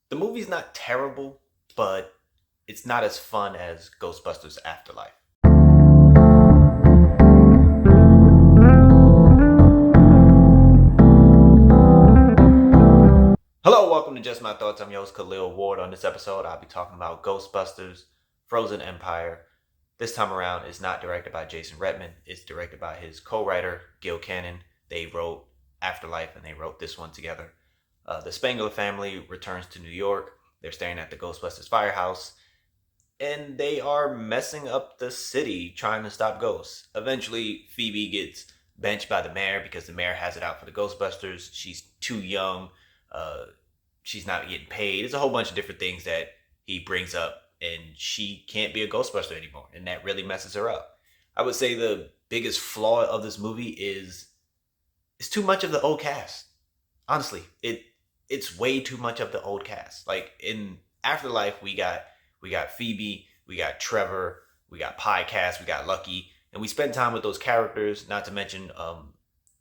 The movie's not terrible, but it's not as fun as Ghostbusters Afterlife. Hello, welcome to Just My Thoughts. I'm your host, Khaleel Ward. On this episode, I'll be talking about Ghostbusters Frozen Empire. This time around, it's not directed by Jason Reitman. It's directed by his co-writer, Gil Cannon. They wrote Afterlife and they wrote this one together. The Spengler family returns to New York. They're staying at the Ghostbusters firehouse. And they are messing up the city trying to stop ghosts. Eventually, Phoebe gets benched by the mayor because the mayor has it out for the Ghostbusters. She's too young. Uh, she's not getting paid. There's a whole bunch of different things that he brings up, and she can't be a Ghostbuster anymore, and that really messes her up. I would say the biggest flaw of this movie is it's too much of the old cast. Honestly, it's way too much of the old cast. Like in Afterlife, we got Phoebe, we got Trevor, we got Piecast, we got Lucky, and we spent time with those characters. Not to mention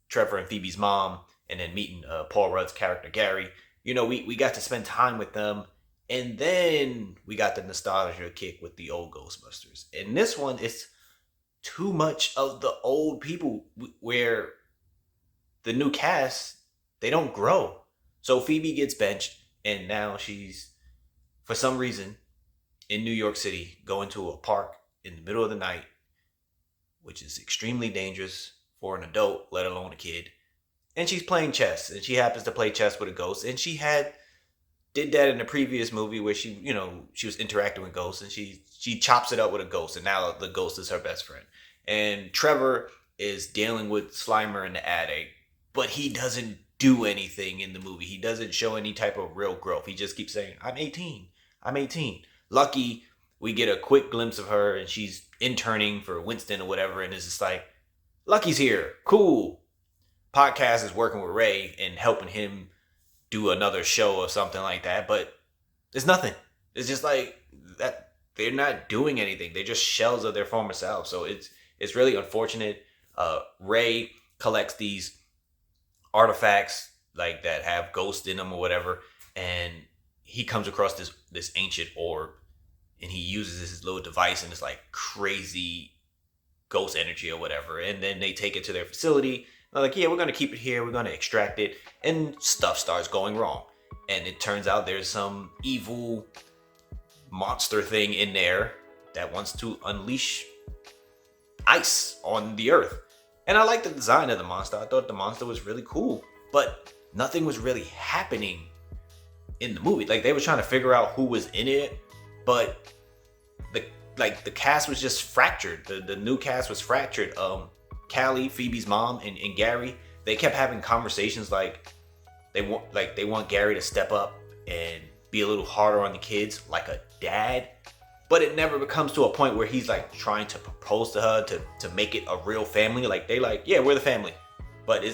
Trevor and Phoebe's mom, and then meeting Paul Rudd's character Gary. You know, we got to spend time with them, and then we got the nostalgia kick with the old Ghostbusters. In this one, it's too much of the old people, where the new cast, they don't grow. So Phoebe gets benched, and now she's, for some reason, in New York City, going to a park in the middle of the night, which is extremely dangerous for an adult, let alone a kid. And she's playing chess, and she happens to play chess with a ghost. And she did that in the previous movie where she was interacting with ghosts, and she chops it up with a ghost, and now the ghost is her best friend. And Trevor is dealing with Slimer in the attic, but he doesn't do anything in the movie. He doesn't show any type of real growth. He just keeps saying, "I'm 18. I'm 18." Lucky, we get a quick glimpse of her, and she's interning for Winston or whatever, and it's just like, Lucky's here. Cool. Podcast is working with Ray and helping him do another show or something like that, but there's nothing. It's just like that. They're not doing anything. They're just shells of their former selves. So it's really unfortunate. Ray collects these artifacts like that have ghosts in them or whatever, and he comes across this ancient orb, and he uses this little device, and it's like crazy ghost energy or whatever. And then they take it to their facility. They're like, yeah, we're going to keep it here. We're going to extract it. And stuff starts going wrong. And it turns out there's some evil monster thing in there that wants to unleash ice on the earth. And I like the design of the monster. I thought the monster was really cool. But nothing was really happening in the movie. Like, they were trying to figure out who was in it. But the cast was just fractured. The new cast was fractured. Callie, Phoebe's mom, and Gary, they kept having conversations like they want Gary to step up and be a little harder on the kids like a dad, but it never comes to a point where he's like trying to propose to her to make it a real family. Like, they like, yeah, we're the family, but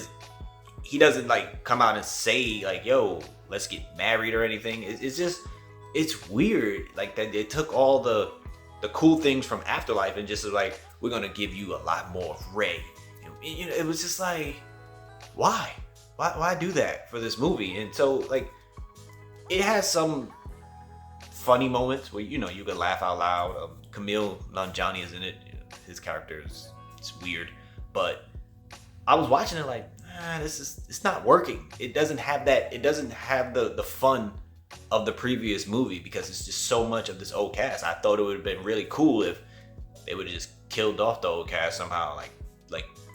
he doesn't like come out and say like, yo, let's get married or anything. It's weird like that. They took all the cool things from Afterlife and just like, we're gonna give you a lot more of Ray. And, it was just like, why do that for this movie? And so like, it has some funny moments where you can laugh out loud. Camille Nanjiani is in it. His character is weird, but I was watching it like, it's not working. It doesn't have that. It doesn't have the fun of the previous movie because it's just so much of this old cast. I thought it would have been really cool if they would have just killed off the old cast somehow. Like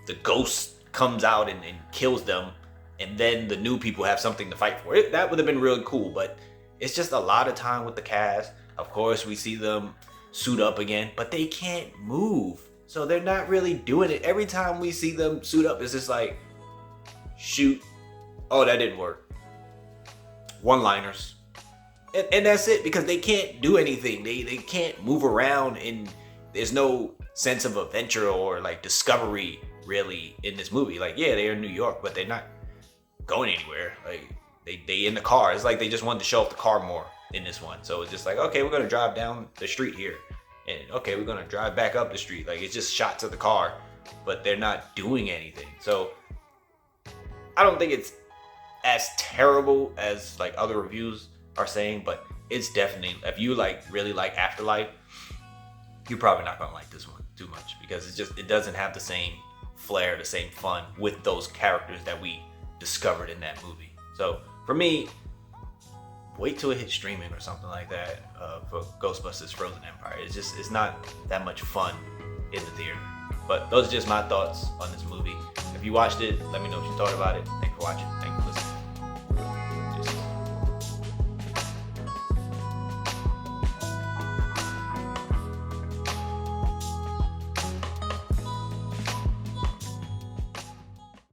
the ghost comes out and kills them, and then the new people have something to fight for. That would have been really cool, but it's just a lot of time with the cast. Of course, we see them suit up again, but they can't move. So they're not really doing it. Every time we see them suit up, it's just like, shoot. Oh, that didn't work. One-liners. And that's it, because they can't do anything. They can't move around, and there's no sense of adventure or like discovery really in this movie. Like, yeah, they're in New York, but they're not going anywhere. Like, they in the car. It's like they just wanted to show off the car more in this one. So it's just like, okay, we're gonna drive down the street here, and okay, we're gonna drive back up the street. Like, it's just shots of the car, but they're not doing anything. So I don't think it's as terrible as like other reviews are saying, but it's definitely, if you like really like Afterlife, you're probably not gonna like this one too much, because it doesn't have the same flair, the same fun with those characters that we discovered in that movie. So for me, wait till it hits streaming or something like that for Ghostbusters Frozen Empire. It's not that much fun in the theater. But those are just my thoughts on this movie. If you watched it, let me know what you thought about it. Thanks for watching. Thank you.